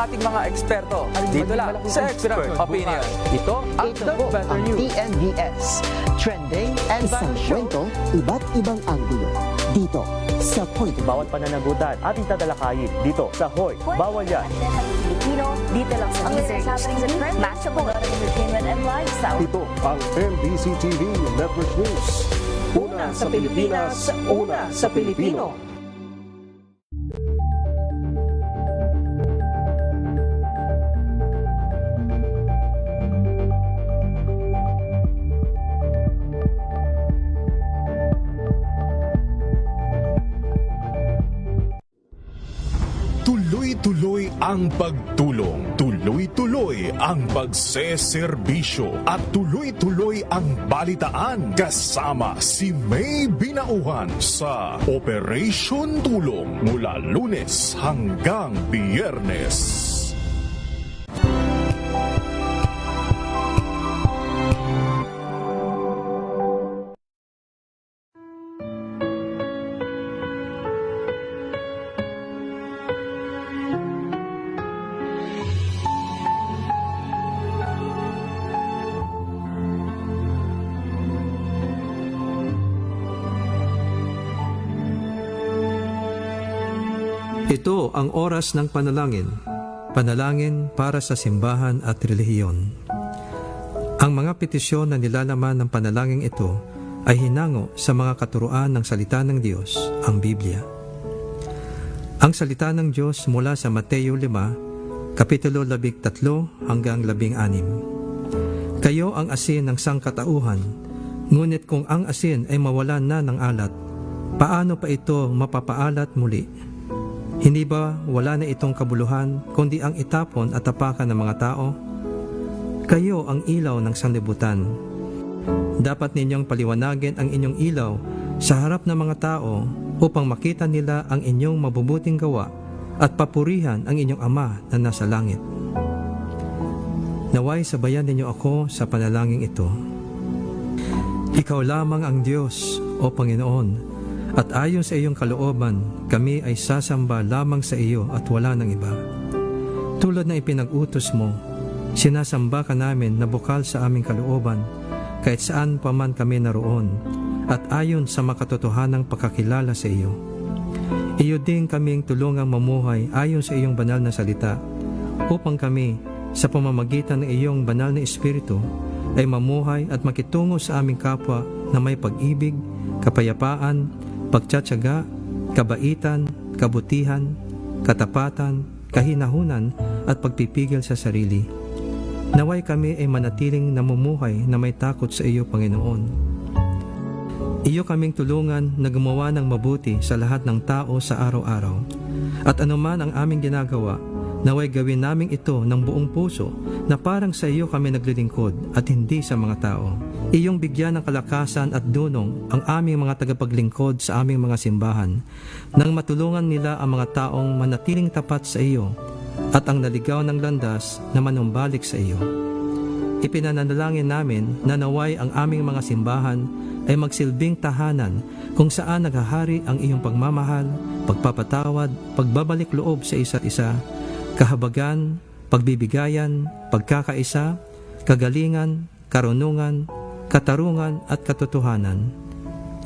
ating mga eksperto. Dito lang sa Expert Opinion. Ito ang Ito The po Better ang News. TNVS, Trending and Isang Value Show. kwento, iba't ibang anggulo. Dito sa Point of View. Bawat pananagutan ating tatalakayin dito sa Hoy. Bawal yan. Filipino, dito lang sa Music TV, Matchable Entertainment and Lifestyle. Ito ang MBC TV Network News. Una sa Pilipinas, una sa Pilipino. Tuloy-tuloy ang pagtulong, tuloy-tuloy ang pagseserbisyo at tuloy-tuloy ang balitaan kasama si May Binauhan sa Operation Tulong mula Lunes hanggang Biyernes. Ito ang oras ng panalangin, panalangin para sa simbahan at relihiyon. Ang mga petisyon na nilalaman ng panalangin ito ay hinango sa mga katuruan ng salita ng Diyos, ang Biblia. Ang salita ng Diyos mula sa Mateo 5, Kapitulo 13 hanggang 16. Kayo ang asin ng sangkatauhan, ngunit kung ang asin ay mawalan na ng alat, paano pa ito mapapaalat muli? Hindi ba wala na itong kabuluhan, kundi ang itapon at tapakan ng mga tao? Kayo ang ilaw ng sanlibutan. Dapat ninyong paliwanagin ang inyong ilaw sa harap ng mga tao upang makita nila ang inyong mabubuting gawa at papurihan ang inyong Ama na nasa langit. Naway sabayan ninyo ako sa panalangin ito. Ikaw lamang ang Diyos, O Panginoon, at ayon sa iyong kalooban, kami ay sasamba lamang sa iyo at wala ng iba. Tulad na ipinag-utos mo, sinasamba ka namin na bukal sa aming kalooban, kahit saan pa man kami naroon, at ayon sa makatotohanang pagkakilala sa iyo. Iyo din kaming tulungang mamuhay ayon sa iyong banal na salita, upang kami, sa pamamagitan ng iyong banal na Espiritu, ay mamuhay at makitungo sa aming kapwa na may pag-ibig, kapayapaan, pagtsatsaga, kabaitan, kabutihan, katapatan, kahinahunan at pagpipigil sa sarili. Naway kami ay manatiling namumuhay na may takot sa iyo, Panginoon. Iyo kaming tulungan na gumawa ng mabuti sa lahat ng tao sa araw-araw. At anuman ang aming ginagawa, naway gawin naming ito ng buong puso na parang sa iyo kami naglilingkod at hindi sa mga tao. Iyong bigyan ng kalakasan at dunong ang aming mga tagapaglingkod sa aming mga simbahan nang matulungan nila ang mga taong manatiling tapat sa iyo at ang naligaw ng landas na manumbalik sa iyo. Ipinanalangin namin na naway ang aming mga simbahan ay magsilbing tahanan kung saan naghahari ang iyong pagmamahal, pagpapatawad, pagbabalik loob sa isa't isa, kahabagan, pagbibigayan, pagkakaisa, kagalingan, karunungan, katarungan at katotohanan.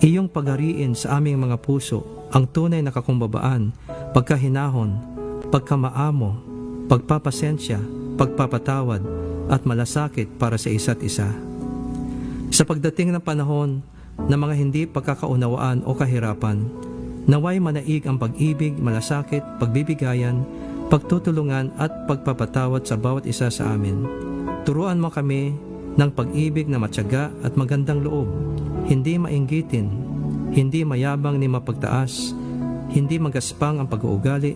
Iyong paghariin sa aming mga puso ang tunay na kakumbabaan, pagkahinahon, pagkamaamo, pagpapasensya, pagpapatawad at malasakit para sa isa't isa. Sa pagdating ng panahon na mga hindi pagkakaunawaan o kahirapan, naway manaig ang pag-ibig, malasakit, pagbibigayan, pagtutulungan at pagpapatawad sa bawat isa sa amin. Turuan mo kami ng pag-ibig na matyaga at magandang loob, hindi mainggitin, hindi mayabang ni mapagtaas, hindi magaspang ang pag-uugali,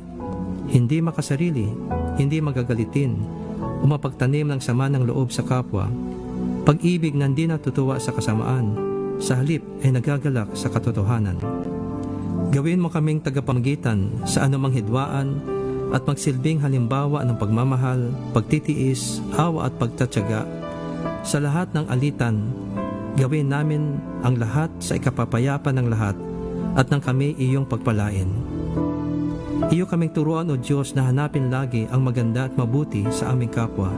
hindi makasarili, hindi magagalitin, o mapagtanim ng sama ng loob sa kapwa, pag-ibig na hindi natutuwa sa kasamaan, sa halip ay nagagalak sa katotohanan. Gawin mo kaming tagapamagitan sa anumang hidwaan at magsilbing halimbawa ng pagmamahal, pagtitiis, awa at pagtatyaga. Sa lahat ng alitan, gawin namin ang lahat sa ikapapayapa ng lahat at nang kami iyong pagpalain. Iyo kaming turuan o Diyos na hanapin lagi ang maganda at mabuti sa aming kapwa,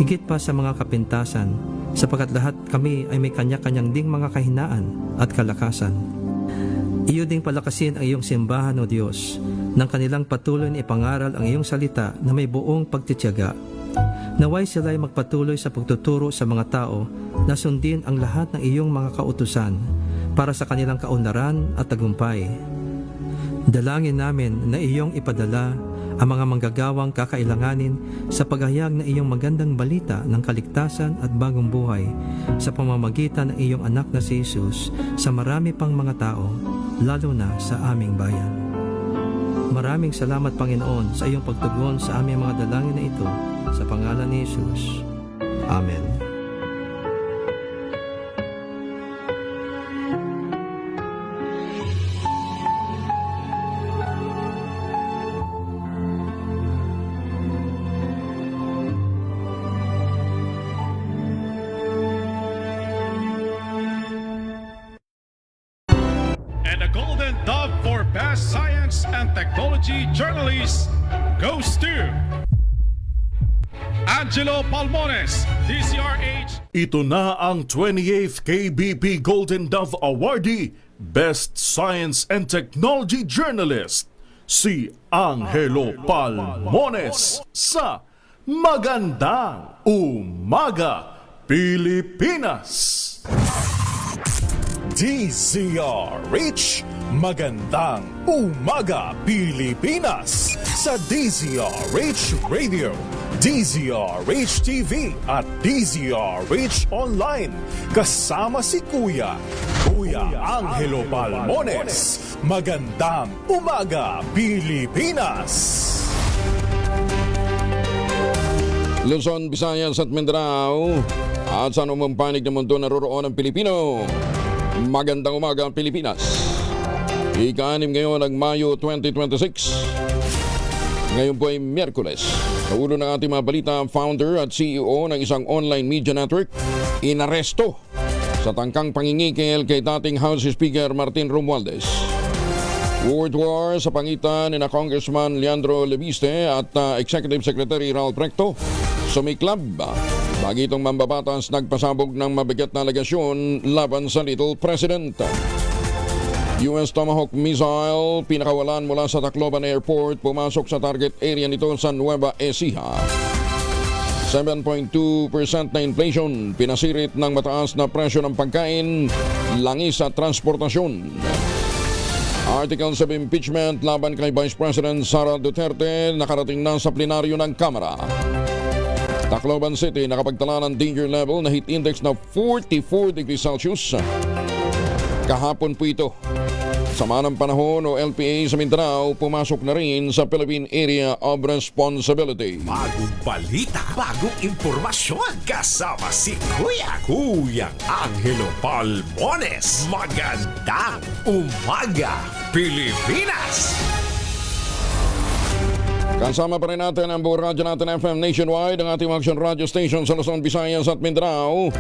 higit pa sa mga kapintasan, sapagkat lahat kami ay may kanya-kanyang ding mga kahinaan at kalakasan. Iyo ding palakasin ang iyong simbahan o Diyos, nang kanilang patuloy na ipangaral ang iyong salita na may buong pagtitiyaga. Naway sila ay magpatuloy sa pagtuturo sa mga tao na sundin ang lahat ng iyong mga kautusan para sa kanilang kaunlaran at tagumpay. Dalangin namin na iyong ipadala ang mga manggagawang kakailanganin sa paghayag ng iyong magandang balita ng kaligtasan at bagong buhay sa pamamagitan ng iyong anak na si Jesus sa marami pang mga tao, lalo na sa aming bayan. Maraming salamat, Panginoon, sa iyong pagtugon sa aming mga dalangin na ito sa pangalan ni Jesus. Amen. And the Golden Dove for Best Science and Technology Journalist goes to Angelo Palmones, DCRH. Ito na ang 28th KBP Golden Dove Awardee, Best Science and Technology Journalist, si Angelo Palmones sa Magandang Umaga, Pilipinas! DZRH, Magandang Umaga, Pilipinas, sa DZRH Radio, DZRH TV at DZRH Online. Kasama si Kuya Angelo Palmones. Magandang Umaga, Pilipinas! Luzon, Visayas at Mindanao at sa anumang panig ng mundo naroroon ang Pilipino. Magandang umaga, Pilipinas. Ika-6 ngayon ng Mayo 2026. Ngayon po ay Miyerkules. Sa ulo ng ating mga balita, founder at CEO ng isang online media network inaresto sa tangkang pangingikil kay dating House Speaker Martin Romualdez. World war sa pangitan ni na Congressman Leandro Leviste at Executive Secretary Ralph Recto sumiklab. Bagitong mambabatas nagpasabog ng mabigat na alegasyon laban sa Little President. US Tomahawk missile pinakawalan mula sa Tacloban Airport, pumasok sa target area nito sa Nueva Ecija. 7.2% na inflation, pinasirit ng mataas na presyo ng pagkain, langis at transportasyon. Articles of impeachment laban kay Vice President Sara Duterte nakarating na sa plenaryo ng Kamara. Tacloban City nakapagtala ng danger level na heat index na 44 degrees Celsius. Kahapon po ito. Sama ng panahon o LPA sa Mindanao pumasok na rin sa Philippine Area of Responsibility. Bagong balita, bagong impormasyon, kasama si Kuya Angelo Palmones. Magandang umaga, Pilipinas! Kasama pa rin natin ang buong radyo natin FM nationwide, ang ating action radio station sa Luzon, Visayas at Mindanao.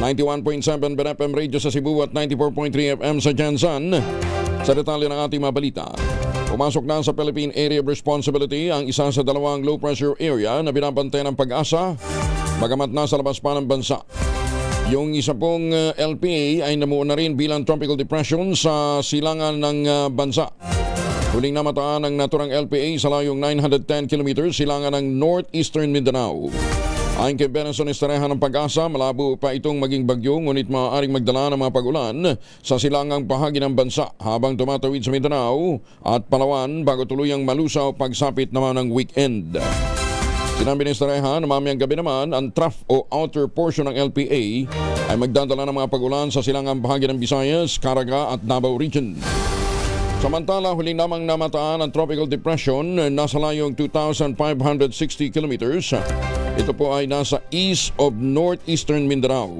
91.7 BNFM radio sa Cebu at 94.3 FM sa Jansan. Sa detalye ng ating mga balita, pumasok na sa Philippine Area of Responsibility ang isa sa dalawang low pressure area na binabantay ng Pag-asa, bagamat nasa labas pa ng bansa. Yung isa pong LPA ay namuo na rin bilang tropical depression sa silangan ng bansa. Huling namataan ng naturang LPA sa layong 910 kilometers silangan ng northeastern Mindanao. Ayon kay Benson Estarehan ng Pag-asa, malabo pa itong maging bagyo ngunit maaaring magdala ng mga pag-ulan sa silangang bahagi ng bansa habang tumatawid sa Mindanao at Palawan bago tuluyang malusaw pagsapit naman ng weekend. Sinabi ni Estarehan na mamayang gabi naman ang trough o outer portion ng LPA ay magdadala ng mga pag-ulan sa silangang bahagi ng Visayas, Caraga at Davao Region. Samantala, huling namang namataan ang tropical depression nasa layong 2,560 kilometers. Ito po ay nasa east of northeastern Mindanao.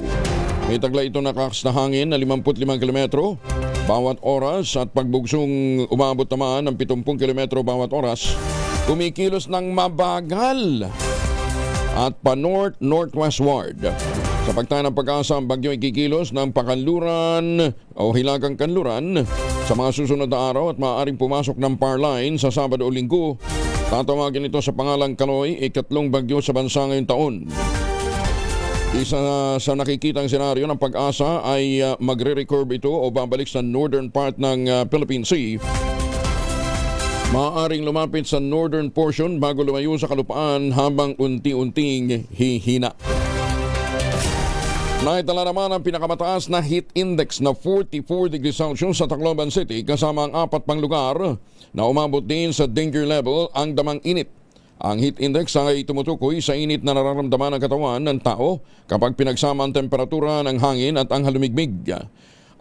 May tagla ito nakakas na hangin na 55 kilometro bawat oras at pagbugsong umabot naman ng 70 kilometro bawat oras. Kumikilos ng mabagal at pa-north-northwestward. Sa pagtaya ng Pag-asa, ang bagyo ay kikilos ng pakanluran o hilagang kanluran Sa mga susunod na araw at maaaring pumasok ng power line sa Sabado o Linggo, tatawagin ito sa pangalang Kaloy, ikatlong bagyo sa bansa ngayong taon. Isa sa nakikitang senaryo ng Pag-asa ay magre-recurve ito o babalik sa northern part ng Philippine Sea. Maaaring lumapit sa northern portion bago lumayo sa kalupaan habang unti-unting hihina. Naitala naman ang pinakamataas na heat index na 44 degrees Celsius sa Tacloban City kasama ang 4 pang lugar na umabot din sa danger level ang damang init. Ang heat index ay tumutukoy sa init na nararamdaman ng katawan ng tao kapag pinagsama ang temperatura ng hangin at ang halumigmig.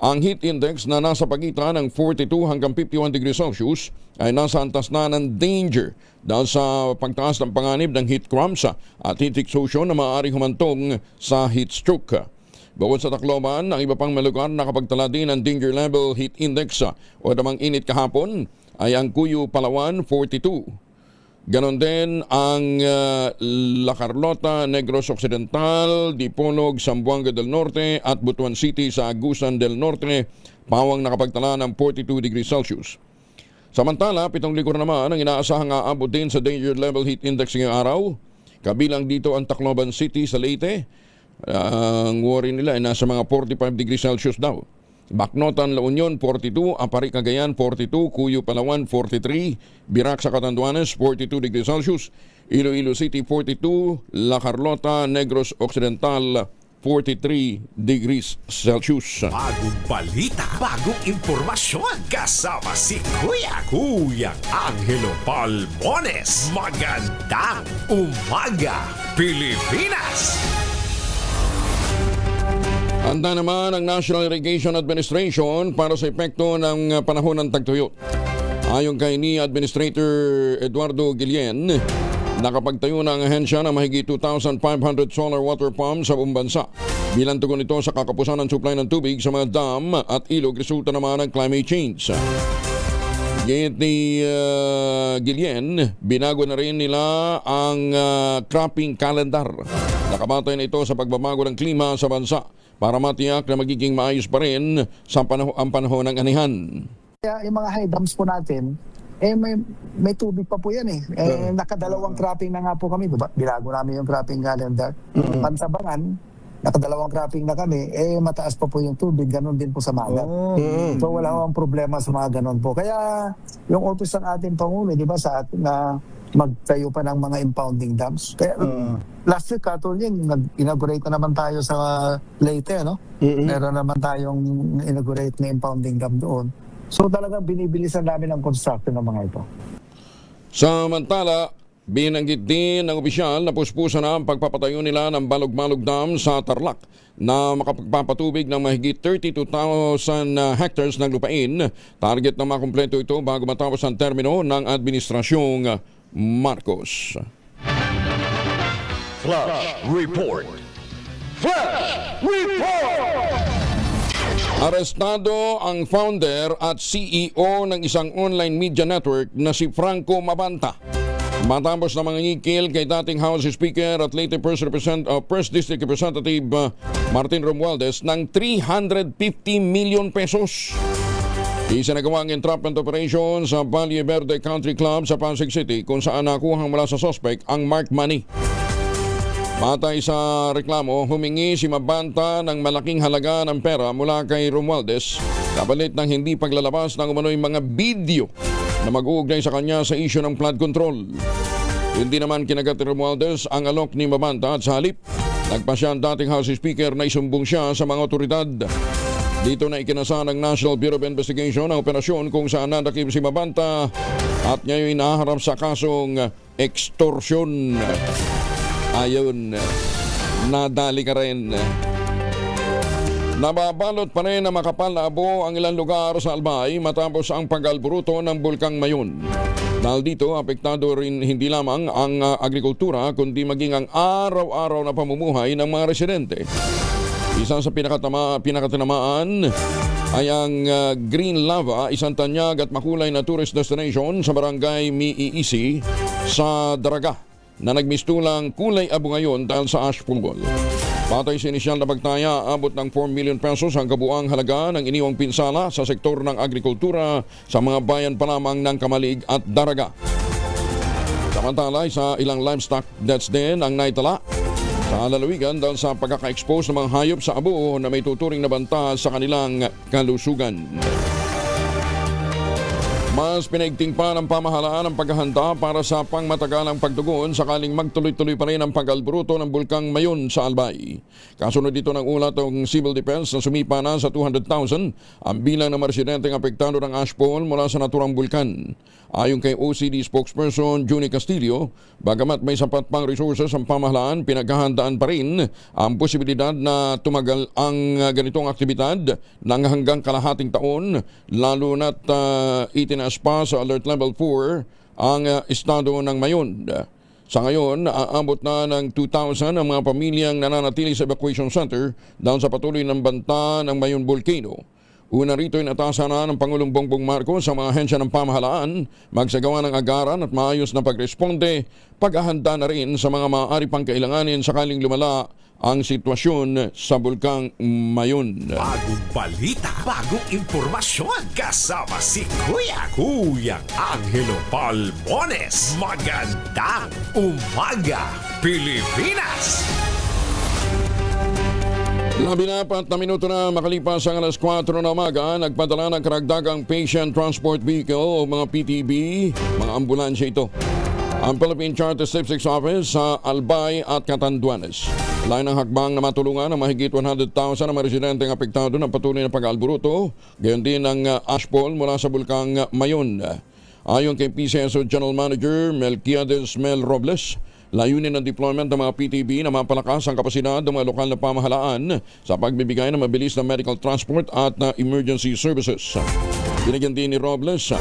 Ang heat index na nasa pagitan ng 42 hanggang 51 degrees Celsius ay nasa antas na ng danger dahil sa pagtaas ng panganib ng heat cramps at heat exhaustion na maaaring humantong sa heat stroke. Bukod sa Tacloban, ang iba pang lugar na nakapagtala din ng danger level heat index o damang init kahapon ay ang Cuyo, Palawan, 42. Ganon din ang La Carlota, Negros Occidental, Dipolog, Zamboanga del Norte at Butuan City sa Agusan del Norte, pawang nakapagtala ng 42 degrees Celsius. Samantala, 7 linggo naman ang inaasahang aabot din sa danger level heat index ngayong araw. Kabilang dito ang Tacloban City sa Leyte. Ang worry nila ay nasa mga 45 degrees Celsius daw. Bacnotan, La Union, 42, Apari, Cagayan, 42, Cuyo, Palawan, 43, Birac sa Catanduanes, 42 degrees Celsius, Iloilo City, 42, La Carlota, Negros Occidental, 43 degrees Celsius. Bagong balita, bagong impormasyon. Kasama si Kuyang Angelo Palmones. Magandang umaga, Pilipinas! Handa naman ang National Irrigation Administration para sa epekto ng panahon ng tagtuyot. Ayon kay ni Administrator Eduardo Guillen, nakapagtayo na ang ahensya ng mahigit 2,500 solar water pumps sa buong bansa. Bilang tugon ito sa kakapusan ng supply ng tubig sa mga dam at ilog, resulta naman ng climate change. Gayet ni Guillen, binago na rin nila ang cropping calendar. Nakabatay na ito sa pagbabago ng klima sa bansa para matiyak na magiging maayos pa rin sa ang panahon ng anihan. Kaya yung mga high dams po natin, may tubig pa po yan eh. Nakadalawang cropping na nga po kami. Diba? Binago namin yung cropping calendar. Pansabangan, nakadalawang cropping na kami, mataas pa po yung tubig. Ganon din po sa Magat. So wala akong problema sa mga ganon po. Kaya yung office ng ating Pangulo, di ba, sa atin na magtayo pa ng mga impounding dams. Kaya last week, katulad yun, nag-inaugurate na naman tayo sa Leyte, no? Meron naman tayong inaugurate na impounding dam doon. So talagang binibilisan namin ang construction ng mga ito. Samantala, binanggit din ng opisyal na puspusan na ang pagpapatayo nila ng Balog-Malog Dam sa Tarlac na makapagpapatubig ng mahigit 32,000 hectares ng lupain. Target na makumpleto ito bago matapos ang termino ng Administrasyong Marcos. Flash Report. Flash Report! Arestado ang founder at CEO ng isang online media network na si Franco Mabanta. Matapos na mangingikil kay dating House Speaker at Leyte First District Representative Martin Romualdez ng 350 million pesos. Isinagawang entrapment operation sa Valle Verde Country Club sa Pasig City kung saan nakuhang mula sa suspect ang marked money. Batay sa reklamo, humingi si Mabanta ng malaking halaga ng pera mula kay Romualdez kapalit ng hindi paglalabas ng umano'y mga video na mag-uugnay sa kanya sa isyu ng flood control. Hindi naman kinagat ni Romualdez ang alok ni Mabanta at sa halip, nagpasya ang dating House Speaker na isumbong siya sa mga otoridad. Dito na ikinasa ng National Bureau of Investigation ang operasyon kung saan nadakip si Mabanta at ngayon naharap sa kasong extortion. Ayun, nadali ka rin. Nababalot pa rin na makapal na abo ang ilang lugar sa Albay matapos ang pag-alburuto ng Bulkang Mayon. Dahil dito, apektado rin hindi lamang ang agrikultura kundi maging ang araw-araw na pamumuhay ng mga residente. Isa sa pinakatinamaan ay ang Green Lava, isang tanyag at makulay na tourist destination sa barangay Miiisi sa Daraga na nagmistulang kulay abo ngayon dahil sa ash fall. Batay sa inisyal na pagtaya, abot ng 4 million pesos ang kabuang halaga ng iniwang pinsala sa sektor ng agrikultura sa mga bayan pa lamang ng Kamalig at Daraga. Samantala, sa ilang livestock deaths din ang naitala sa lalawigan dahil sa pagkaka-expose ng mga hayop sa abo na may tuturing na banta sa kanilang kalusugan. Mas pinaigting pa ng pamahalaan ang paghahanda para sa pangmatagalang pagtugon sakaling magtuloy-tuloy pa rin ang pag-alburuto ng bulkang Mayon sa Albay. Kasunod dito ng ulat ng Civil Defense na sumipa na sa 200,000 ang bilang ng mga residenteng apektado ng ashfall mula sa naturang bulkan. Ayon kay OCD spokesperson Juni Castillo, bagamat may sapat pang resources ang pamahalaan, pinaghahandaan pa rin ang posibilidad na tumagal ang ganitong aktibidad ng hanggang kalahating taon, lalo na't itinaas pa sa Alert Level 4 ang estado ng Mayon. Sa ngayon, aabot na ng 2,000 ang mga pamilyang nananatili sa evacuation center dahil sa patuloy ng banta ng Mayon Volcano. Una rito ay natasan na ng Pangulong Bongbong Marcos sa mga ahensya ng pamahalaan magsagawa ng agaran at maayos na pagresponde, paghahanda na rin sa mga maaari pang kailanganin sakaling lumala ang sitwasyon sa bulkang Mayon. Bagong balita, bagong impormasyon, kasama si Kuya Angelo Palmones. Magandang umaga, Pilipinas! 14 na minuto na makalipas ang alas 4 na umaga, nagpadala ng karagdagang Patient Transport Vehicle o mga PTV, mga ambulansya ito. Ang Philippine Charter Statistics Office sa Albay at Catanduanes. Lain ng hakbang na matulungan ang mahigit 100,000 na mga residenteng apektado ng patuloy na pag-alburuto, gayon din ang ashfall mula sa bulkang Mayon. Ayon kay PCSO General Manager Melquiades Mel Robles, layunin ng deployment ng mga PTV na mapalakas ang kapasidad ng mga lokal na pamahalaan sa pagbibigay ng mabilis na medical transport at emergency services. Binigyan din ni Robles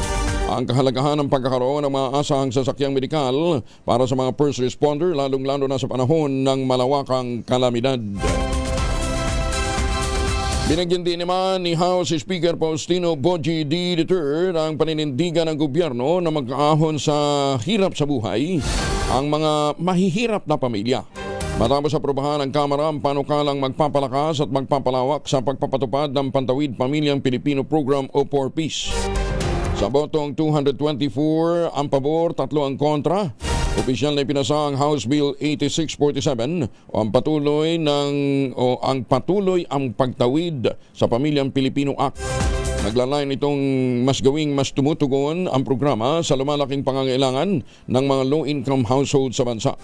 ang kahalagahan ng pagkakaroon ng mga asahang sasakyang medikal para sa mga first responder, lalong-lalo na sa panahon ng malawakang kalamidad. Binigyan din naman ni House Speaker Faustino Boji D. III ang paninindigan ng gobyerno na mag-aahon sa hirap sa buhay ang mga mahihirap na pamilya. Matapos aprobahan ng Kamara ang panukalang magpapalakas at magpapalawak sa pagpapatupad ng Pantawid Pamilyang Pilipino Program o 4Ps. Sa botong 224 ang pabor, 3 ang kontra, opisyal na ipinasa ang House Bill 8647 o ang patuloy ang pagtawid sa Pamilyang Pilipino Act. Naglalain itong mas tumutugon ang programa sa lumalaking pangangailangan ng mga low-income household sa bansa.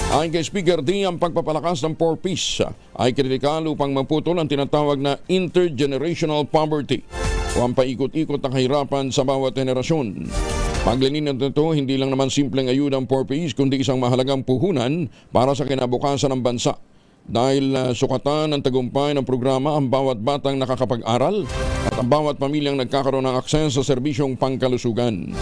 Ayon kay Speaker D, ang pagpapalakas ng 4Ps ay kritikal upang maputol ang tinatawag na intergenerational poverty o ang paikot-ikot na kahirapan sa bawat henerasyon. Paglinin nito, hindi lang naman simpleng ayuda ang 4Ps kundi isang mahalagang puhunan para sa kinabukasan ng bansa. Dahil sukatan ng tagumpay ng programa ang bawat batang nakakapag-aral at ang bawat pamilyang nagkakaroon ng akses sa serbisyong pangkalusugan.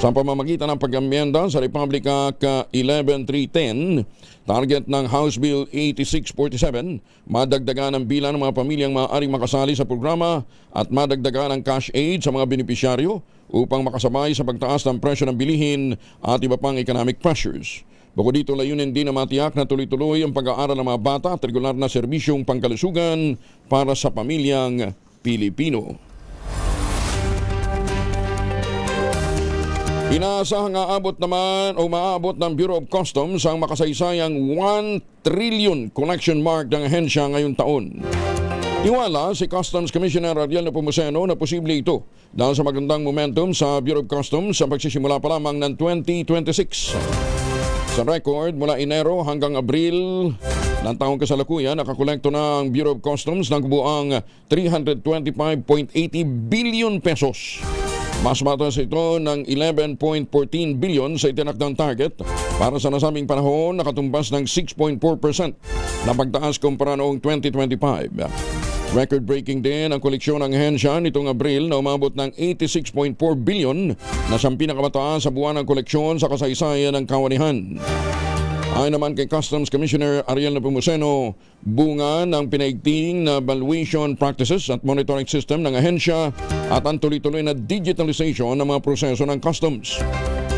Sa pamamagitan ng pag-amyenda sa Republic Act 11310, target ng House Bill 8647, madagdagan ang bilang ng mga pamilyang maaaring makasali sa programa at madagdagan ang cash aid sa mga benepisyaryo upang makasabay sa pagtaas ng presyo ng bilihin at iba pang economic pressures. Bukod dito, layunin din na matiyak na tuloy-tuloy ang pag-aaral ng mga bata at regular na serbisyong pangkalusugan para sa pamilyang Pilipino. Inaasahang maabot ng Bureau of Customs ang makasaysayang 1 trillion collection mark ng ahensya ngayong taon. Tiwala si Customs Commissioner Ariel Nepomuceno na posible ito dahil sa magandang momentum sa Bureau of Customs sa pagsisimula pa lamang ng 2026. Sa record, mula Enero hanggang Abril ng taong kasalukuyan, nakakolekto na ang Bureau of Customs ng kabuang 325.80 billion pesos. Mas mataas ito ng 11.14 billion sa itinakdang target para sa nasabing panahon, nakatumbas ng 6.4% na pagtaas kumpara noong 2025. Record-breaking din ang koleksyon ng ahensya nitong Abril na umabot ng 86.4 billion na siyang pinakamataas sa buwan ng koleksyon sa kasaysayan ng kawanihan. Ayon naman kay Customs Commissioner Ariel Nepomuceno, bunga ng pinaigting na valuation practices at monitoring system ng ahensya at ang tuloy-tuloy na digitalization ng mga proseso ng customs.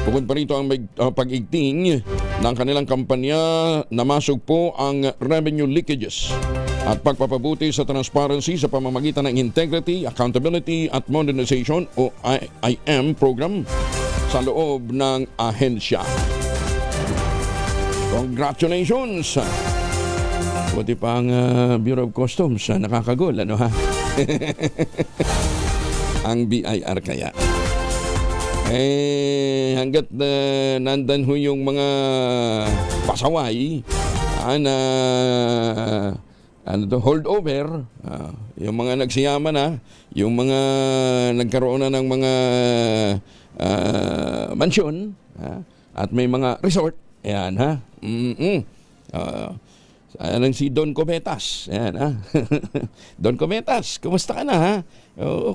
Bukod pa rito ang pag-igting ng kanilang kampanya, namasok po ang revenue leakages at pagpapabuti sa transparency sa pamamagitan ng Integrity, Accountability at Modernization o IIM program sa loob ng ahensya. Congratulations! Buti pa ang Bureau of Customs nakakagol, ano ha? Ang BIR kaya. Hanggat nandan ho yung mga pasaway na holdover, yung mga nagsiyama na, yung mga nagkaroon na ng mga mansyon at may mga resort, ayan ha. Anong si Don Cometas. Ayan, ha? Don Cometas, kumusta ka na, ha?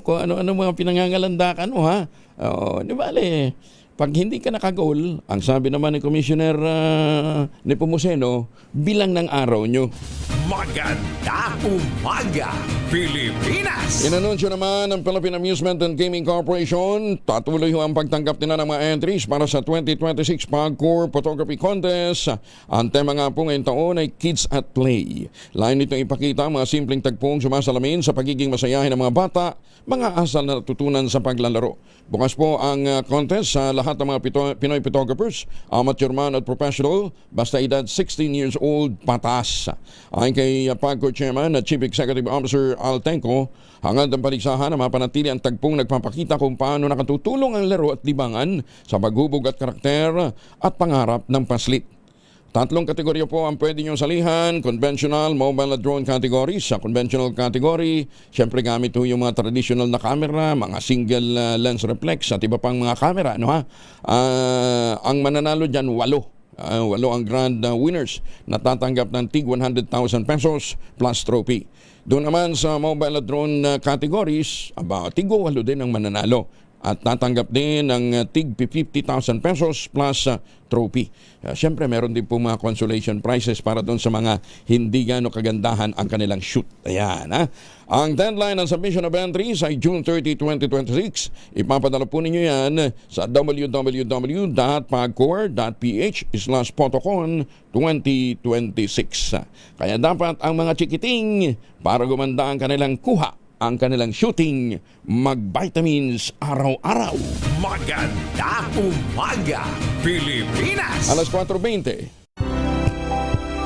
Kung ano-ano mga pinangangalandakan mo, ha? Di bale, pag hindi ka nakagol, ang sabi naman ni Commissioner Nepomuceno, bilang ng araw nyo. Maganda umaga, Pilipinas! Inanunsyo naman ng Philippine Amusement and Gaming Corporation, patuloy ho ang pagtanggap nila ng mga entries para sa 2026 PAGCOR Photography Contest. Ang tema nga po ngayong taon ay Kids at Play. Lain nitong ipakita mga simpleng tagpong sumasalamin sa pagiging masayahin ng mga bata, mga asal na natutunan sa paglalaro. Bukas po ang contest sa lahat ng mga Pinoy photographers, amateur man at professional, basta edad 16 years old patas. Ayon kay PAGCOR Chairman at Chief Executive Officer Al Tenco, hangad ang paligsahan na mapanatili ang tagpong nagpapakita kung paano nakatutulong ang laro at libangan sa paghubog at karakter at pangarap ng paslit. 3 kategorya po ang pwede nyo salihan: conventional, mobile at drone categories. Sa conventional category, syempre gamit po yung mga traditional na camera, mga single lens reflex at iba pang mga camera. Ano, ha? Ang mananalo dyan, 8 ang grand winners na tatanggap ng tig 100,000 pesos plus trophy. Doon naman sa mobile at drone categories, tig 8 din ang mananalo at tatanggap din ng tig 50,000 pesos plus trophy. Siyempre, meron din po mga consolation prizes para doon sa mga hindi gano kagandahan ang kanilang shoot. Ayan, ha? Ang deadline ng submission of entries ay June 30, 2026. Ipapadala po ninyo yan sa www.pagcor.ph/photocon 2026. Kaya dapat ang mga chikiting, para gumanda ang kanilang kuha, ang kanilang shooting, mag-vitamins araw-araw. Maganda umaga, Pilipinas! Alas 4:20.